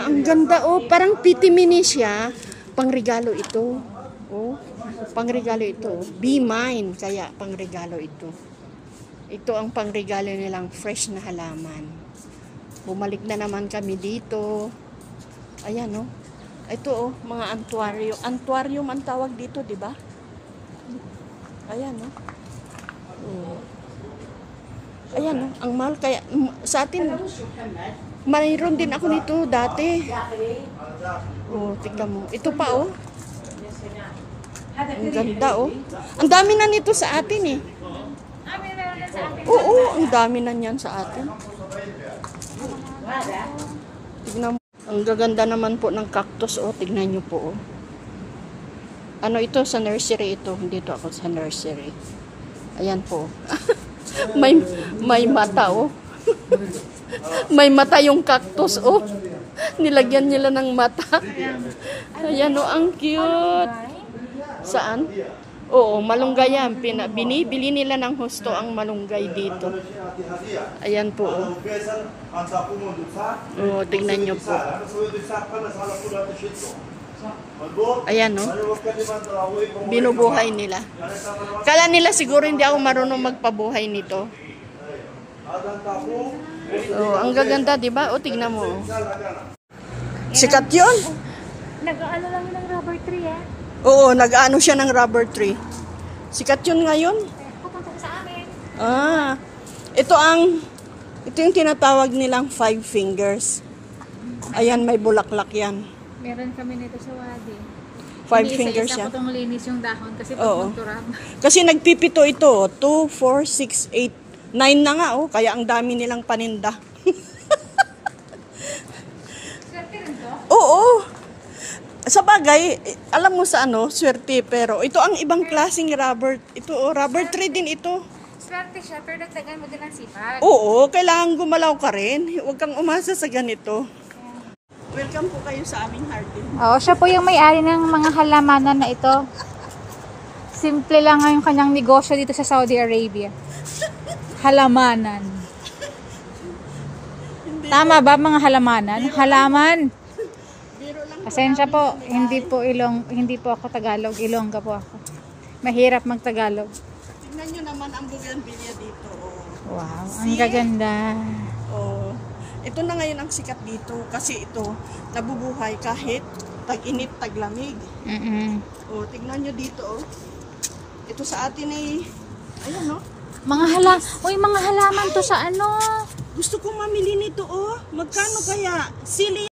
ang ganda oh. Parang piti mini siya. Pangregalo ito. Oh, pangregalo ito. Be mine. Kaya pangregalo ito. Ito ang pangregalo nilang fresh na halaman. Bumalik na naman kami dito. Ayan oh. Ito oh, mga antuario. Antuarium ang tawag dito, di ba? Ayan oh. Oh. Ayan oh, ang mahal kaya sa atin. Mayroon din ako nito dati. Oh, tingnan mo. Ito pa oh. Ang ganda oh. Ang dami na nito sa atin eh. Oo, ang dami na niyan sa atin. Tignan mo. Ang gaganda naman po ng cactus oh. Tignan nyo po oh. Ano ito sa nursery ito. Dito ako sa nursery. Ayan po. may mata oh. May mata yung cactus oh. Nilagyan nila ng mata. Ayan oh, ang cute. Saan? Oo, malunggay yan. Binibili nila ng husto ang malunggay dito. Ayan po oh. Oh, tingnan nyo po. Ayan no. Binubuhay nila. Kala nila siguro hindi ako marunong magpabuhay nito. Oh, ang gaganda, di ba? O, tignan mo. Sikat 'yun. Nag-aano lang ng rubber tree eh. Oo, nag-aano siya ng rubber tree. Sikat 'yun ngayon. Pupunta sa amin. Ah. Ito yung tinatawag nilang 5 fingers. Ayan, may bulaklak 'yan. Meron kami nito sa Wadi. 5 fingers siya. yan. Isa ko linis yung dahon kasi Oo. pagpunturab. Kasi nagpipito ito. 2, 4, 6, 8, 9 na nga oh. Kaya ang dami nilang paninda. Swerte rin to? Oo. Sa bagay, alam mo sa ano, swerte. Pero ito ang ibang klaseng rubber. Ito oh, rubber tree din ito. Swerte siya, pero dagdagan mo din ang sipag. Oo, kailangan gumalaw ka rin. Huwag kang umasa sa ganito. Welcome po kayo sa aming garden. Oo, siya po yung may-ari ng mga halamanan na ito. Simple lang yung kanyang negosyo dito sa Saudi Arabia. Halamanan. Tama ba mga halamanan? Halaman. Pasensya po, hindi po ako Tagalog, Ilongga po ako. Mahirap mag-Tagalog. Tingnan nyo naman ang bougainvillea dito. Oh. Wow, ang gaganda. Oh. Ito na ngayon ang sikat dito kasi ito nabubuhay kahit tag-init, taglamig. Oh, tignan nyo dito oh. Ito sa atin ay ayan no. Mga halaman to sa ano? Gusto kong mamili nito oh. Magkano kaya? Sili